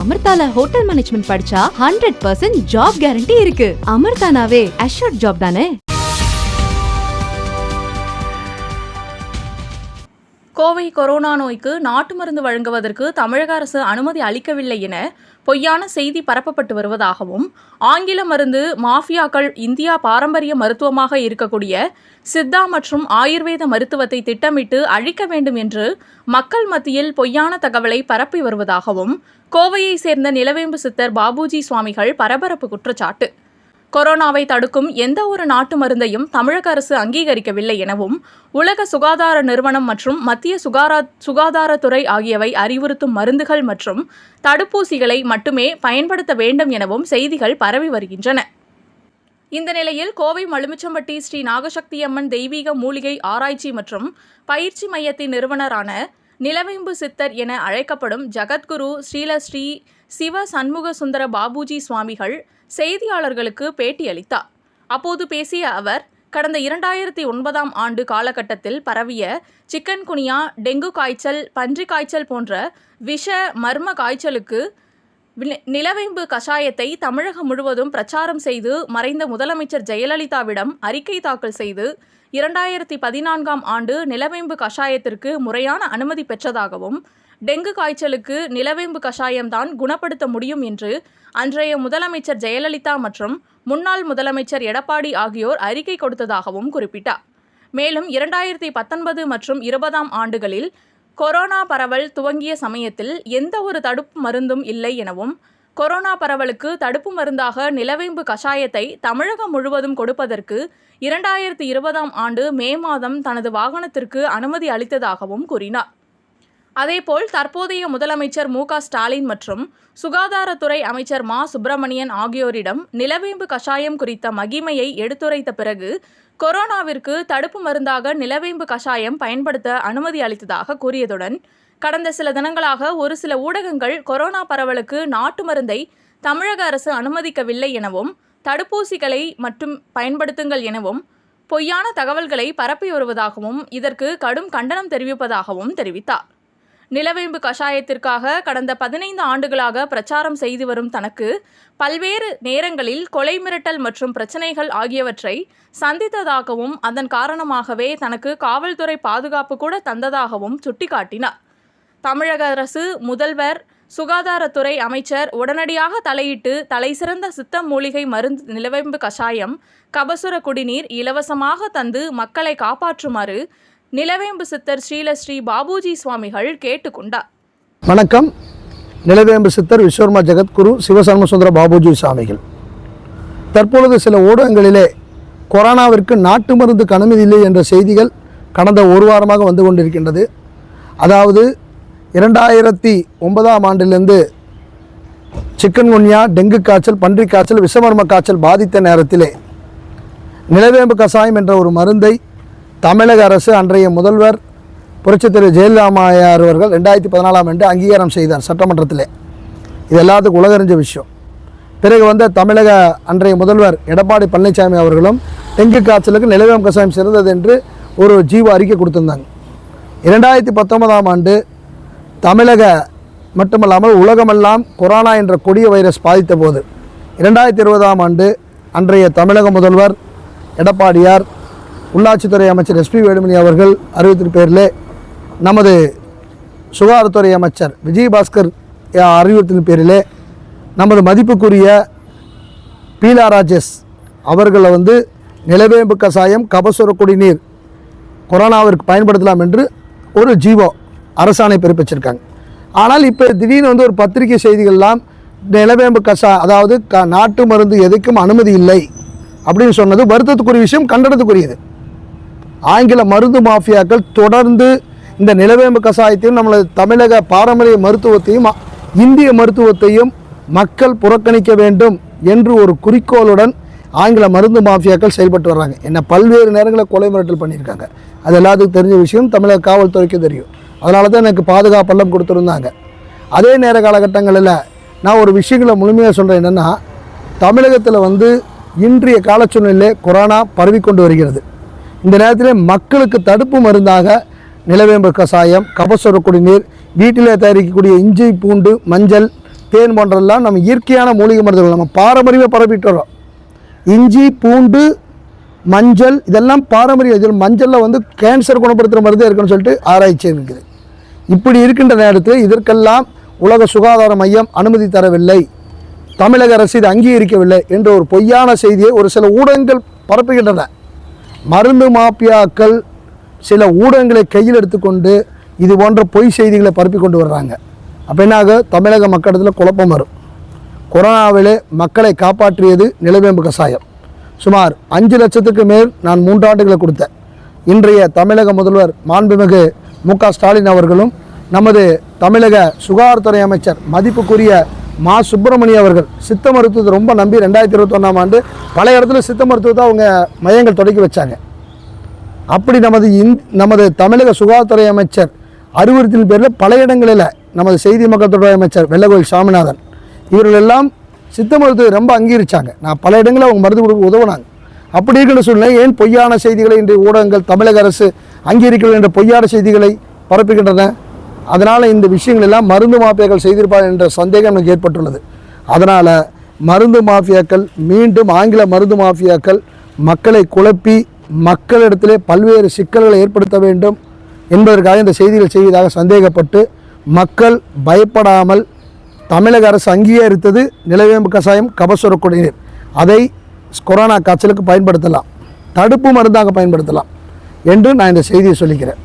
அமிர்தால hotel management படிச்சா 100% job guarantee இருக்கு. அமிர்தானாவே assured job தானே. கோவை கொரோனா நோய்க்கு நாட்டு மருந்து வழங்குவதற்கு தமிழக அரசு அனுமதி அளிக்கவில்லை என பொய்யான செய்தி பரப்பப்பட்டு வருவதாகவும், ஆங்கில மருந்து மாஃபியாக்கள் இந்தியா பாரம்பரிய மருத்துவமாக இருக்கக்கூடிய சித்தா மற்றும் ஆயுர்வேத மருத்துவத்தை திட்டமிட்டு அழிக்க வேண்டும் என்று மக்கள் மத்தியில் பொய்யான தகவலை பரப்பி வருவதாகவும் கோவையை சேர்ந்த நிலவேம்பு சித்தர் பாபுஜி சுவாமிகள் பரபரப்பு குற்றச்சாட்டு. கொரோனாவை தடுக்கும் எந்த ஒரு நாட்டு மருந்தையும் தமிழக அரசு அங்கீகரிக்கவில்லை எனவும், உலக சுகாதார நிறுவனம் மற்றும் மத்திய சுகாதாரத்துறை ஆகியவை அறிவுறுத்தும் மருந்துகள் மற்றும் தடுப்பூசிகளை மட்டுமே பயன்படுத்த வேண்டும் எனவும் செய்திகள் பரவி வருகின்றன. இந்த நிலையில் கோவை மலுமிச்சம்பட்டி ஸ்ரீ நாகசக்தியம்மன் தெய்வீக மூலிகை ஆராய்ச்சி மற்றும் பயிற்சி மையத்தின் நிறுவனரான நிலவேம்பு சித்தர் என அழைக்கப்படும் ஜகத்குரு ஸ்ரீ சிவ சண்முக சுந்தர பாபுஜி சுவாமிகள் செய்தியாளர்களுக்கு பேட்டியளித்தார். அப்போது பேசிய அவர், கடந்த 2009ஆம் ஆண்டு காலகட்டத்தில் பரவிய சிக்கன் குனியா, டெங்கு காய்ச்சல், பன்றி காய்ச்சல் போன்ற விஷ மர்ம காய்ச்சலுக்கு நிலவேம்பு கஷாயத்தை தமிழகம் முழுவதும் பிரச்சாரம் செய்து மறைந்த முதலமைச்சர் ஜெயலலிதாவிடம் அறிக்கை தாக்கல் செய்து 2014ஆம் ஆண்டு நிலவேம்பு கஷாயத்திற்கு முறையான அனுமதி பெற்றதாகவும், டெங்கு காய்ச்சலுக்கு நிலவேம்பு கஷாயம்தான் குணப்படுத்த முடியும் என்று அன்றைய முதலமைச்சர் ஜெயலலிதா மற்றும் முன்னாள் முதலமைச்சர் எடப்பாடி ஆகியோர் அறிக்கை கொடுத்ததாகவும் குறிப்பிட்டார். மேலும் 2019 மற்றும் 20ஆம் ஆண்டுகளில் கொரோனா பரவல் துவங்கிய சமயத்தில் எந்த ஒரு தடுப்பு மருந்தும் இல்லை எனவும், கொரோனா பரவலுக்கு தடுப்பு மருந்தாக நிலவேம்பு கஷாயத்தை தமிழகம் முழுவதும் கொடுப்பதற்கு 2020ஆம் ஆண்டு மே மாதம் தனது வாகனத்திற்கு அனுமதி அளித்ததாகவும் கூறினார். அதேபோல் தற்போதைய முதலமைச்சர் மு.க. ஸ்டாலின் மற்றும் சுகாதாரத்துறை அமைச்சர் மா. சுப்பிரமணியன் ஆகியோரிடம் நிலவேம்பு கஷாயம் குறித்த மகிமையை எடுத்துரைத்த பிறகு கொரோனாவிற்கு தடுப்பு மருந்தாக நிலவேம்பு கஷாயம் பயன்படுத்த அனுமதி அளித்ததாக கூறியதுடன், கடந்த சில தினங்களாக ஒரு சில ஊடகங்கள் கொரோனா பரவலுக்கு நாட்டு மருந்தை தமிழக அரசு அனுமதிக்கவில்லை எனவும், தடுப்பூசிகளை மட்டும் பயன்படுத்துங்கள் எனவும் பொய்யான தகவல்களை பரப்பி வருவதாகவும், இதற்கு கடும் கண்டனம் தெரிவிப்பதாகவும் தெரிவித்தார். நிலவேம்பு கஷாயத்திற்காக கடந்த 15 ஆண்டுகளாக பிரச்சாரம் செய்து வரும் தனக்கு பல்வேறு நேரங்களில் கொலை மிரட்டல் மற்றும் பிரச்சனைகள் ஆகியவற்றை சந்தித்ததாகவும், அதன் காரணமாகவே தனக்கு காவல்துறை பாதுகாப்பு கூட தந்ததாகவும் சுட்டிக்காட்டினார். தமிழக அரசு, முதல்வர், சுகாதாரத்துறை அமைச்சர் உடனடியாக தலையிட்டு தலைசிறந்த சித்த மூலிகை மருந்து நிலவேம்பு கஷாயம், கபசுர குடிநீர் இலவசமாக தந்து மக்களை காப்பாற்றுமாறு நிலவேம்பு சித்தர் ஸ்ரீ பாபுஜி சுவாமிகள் கேட்டுக்கொண்டார். வணக்கம். நிலவேம்பு சித்தர் விஸ்வகர்மா ஜெகத்குரு சிவசண்முக சுந்தர பாபுஜி சுவாமிகள். தற்பொழுது சில ஊடகங்களிலே கொரோனாவிற்கு நாட்டு மருந்துக்கு அனுமதி இல்லை என்ற செய்திகள் கடந்த ஒரு வாரமாக வந்து கொண்டிருக்கின்றது. அதாவது 2009ஆம் ஆண்டிலிருந்து சிக்கன் குன்யா, டெங்கு காய்ச்சல், பன்றி காய்ச்சல், விஷமர்ம காய்ச்சல் பாதித்த நேரத்திலே நிலவேம்பு கஷாயம் என்ற ஒரு மருந்தை தமிழக அரசு, அன்றைய முதல்வர் புரட்சித் தலைவர் ஜெயலலிதா அம்மையார் அவர்கள் 2014ஆம் ஆண்டு அங்கீகாரம் செய்தார் சட்டமன்றத்திலே. இது எல்லாத்துக்கும் உலகறிஞ்ச விஷயம். பிறகு வந்த தமிழக அன்றைய முதல்வர் எடப்பாடி பழனிசாமி அவர்களும் டெங்கு காய்ச்சலுக்கு நிலவேம்பு கஷாயம் சிறந்தது என்று ஒரு ஜீவ அறிக்கை கொடுத்திருந்தாங்க. 2019ஆம் ஆண்டு தமிழக மட்டுமல்லாமல் உலகமெல்லாம் கொரோனா என்ற கொடிய வைரஸ் பாதித்த போது 2020ஆம் ஆண்டு அன்றைய தமிழக முதல்வர் எடப்பாடியார், உள்ளாட்சித்துறை அமைச்சர் எஸ்.பி. வேலுமணி அவர்கள் அறிவித்தின் பேரிலே நமது சுகாதாரத்துறை அமைச்சர் விஜயபாஸ்கர் அறிவுறுத்தின் பேரிலே நமது மதிப்புக்குரிய பீலா ராஜேஷ் அவர்களை நிலவேம்பு கஷாயம், கபசுர குடிநீர் கொரோனாவிற்கு பயன்படுத்தலாம் என்று ஒரு ஜீவோ அரசாணை பிறப்பிச்சிருக்காங்க. ஆனால் இப்போ திடீர்னு ஒரு பத்திரிகை செய்திகள்லாம் நிலவேம்பு அதாவது நாட்டு மருந்து எதுக்கும் அனுமதி இல்லை அப்படின்னு சொன்னது வருத்தத்துக்குரிய விஷயம், கண்டனத்துக்குரியது. ஆங்கில மருந்து மாஃபியாக்கள் தொடர்ந்து இந்த நிலவேம்பு கஷாயத்தையும் நம்மளது தமிழக பாரம்பரிய மருத்துவத்தையும் இந்திய மருத்துவத்தையும் மக்கள் புறக்கணிக்க வேண்டும் என்று ஒரு குறிக்கோளுடன் ஆங்கில மருந்து மாஃபியாக்கள் செயல்பட்டு வர்றாங்க. என்ன பல்வேறு நேரங்களில் கொலை மிரட்டல் பண்ணியிருக்காங்க. அது எல்லாத்துக்கும் தெரிஞ்ச விஷயம், தமிழக காவல்துறைக்கு தெரியும். அதனால தான் எனக்கு பாதுகாப்பெல்லாம் கொடுத்துருந்தாங்க. அதே நேர காலகட்டங்களில் நான் ஒரு விஷயங்களை முழுமையாக சொல்கிறேன். என்னென்னா, தமிழகத்தில் இன்றைய கால சூழ்நிலையிலே கொரோனா பரவிக்கொண்டு வருகிறது. இந்த நேரத்தில் மக்களுக்கு தடுப்பு மருந்தாக நிலவேம்பு கஷாயம், கபசுர குடிநீர், வீட்டிலே தயாரிக்கக்கூடிய இஞ்சி, பூண்டு, மஞ்சள், தேன் போன்றதெல்லாம் நம்ம இயற்கையான மூலிகை மருந்துகள் நம்ம பாரம்பரியமாக பரப்பிட்டு வரோம். இஞ்சி, பூண்டு, மஞ்சள் இதெல்லாம் பாரம்பரிய. இதில் மஞ்சளில் வந்து கேன்சர் குணப்படுத்துகிற மருந்தே இருக்குன்னு சொல்லிட்டு ஆராய்ச்சி இருக்குது. இப்படி இருக்கின்ற நேரத்தில் இதற்கெல்லாம் உலக சுகாதார மையம் அனுமதி தரவில்லை, தமிழக அரசு இது அங்கீகரிக்கவில்லை என்ற ஒரு பொய்யான செய்தியை ஒரு சில ஊடகங்கள் பரப்புகின்றன. மருந்து மாஃபியாக்கள் சில ஊடகங்களை கையில் எடுத்துக்கொண்டு இது போன்ற பொய் செய்திகளை பரப்பி கொண்டு வர்றாங்க. அப்போ என்னாக தமிழக மக்களிடத்தில் குழப்பம் வரும். கொரோனாவிலே மக்களை காப்பாற்றியது நிலவேம்பு கஷாயம். சுமார் 5 லட்சத்துக்கு மேல் நான் 3 ஆண்டுகளை கொடுத்தேன். இன்றைய தமிழக முதல்வர் மாண்புமிகு மு.க. ஸ்டாலின் அவர்களும் நமது தமிழக சுகாதாரத்துறை அமைச்சர் மதிப்புக்குரிய மா. சுப்பிரமணியம் அவர்கள் சித்த மருத்துவத்தை ரொம்ப நம்பி 2021ஆம் ஆண்டு பல இடத்துல சித்த மருத்துவத்தை அவங்க மையங்கள் தொடக்கி வச்சாங்க. அப்படி நமது தமிழக சுகாதாரத்துறை அமைச்சர் அறிவுறுத்தின் பேரில் பல இடங்களில் நமது செய்தி மக்கள் தொடர்பு அமைச்சர் வெள்ளக்கோயில் சாமிநாதன் இவர்கள் எல்லாம் சித்த மருத்துவத்தை ரொம்ப அங்கீகரித்தாங்க. நான் பல இடங்களில் அவங்க மருந்து கொடுக்க உதவுனாங்க. அப்படி இருக்கிற சூழ்நிலை ஏன் பொய்யான செய்திகளை இன்றைய ஊடகங்கள் தமிழக அரசு அங்கீகரிக்கவில்லை என்ற பொய்யான செய்திகளை பரப்புகின்றன? அதனால் இந்த விஷயங்கள் எல்லாம் மருந்து மாஃபியாக்கள் செய்திருப்பார் என்ற சந்தேகம் எனக்கு ஏற்பட்டுள்ளது. அதனால் மருந்து மாஃபியாக்கள் மீண்டும் ஆங்கில மருந்து மாஃபியாக்கள் மக்களை குழப்பி மக்களிடத்திலே பல்வேறு சிக்கல்களை ஏற்படுத்த வேண்டும் என்பதற்காக இந்த செய்திகள் செய்வதாக சந்தேகப்பட்டு மக்கள் பயப்படாமல் தமிழக அரசு அங்கீகரித்தது நிலவேம்பு கஷாயம், கபசுர குடிநீர். அதை கொரோனா காய்ச்சலுக்கு பயன்படுத்தலாம், தடுப்பு மருந்தாக பயன்படுத்தலாம் என்று நான் இந்த செய்தியை சொல்லிக்கிறேன்.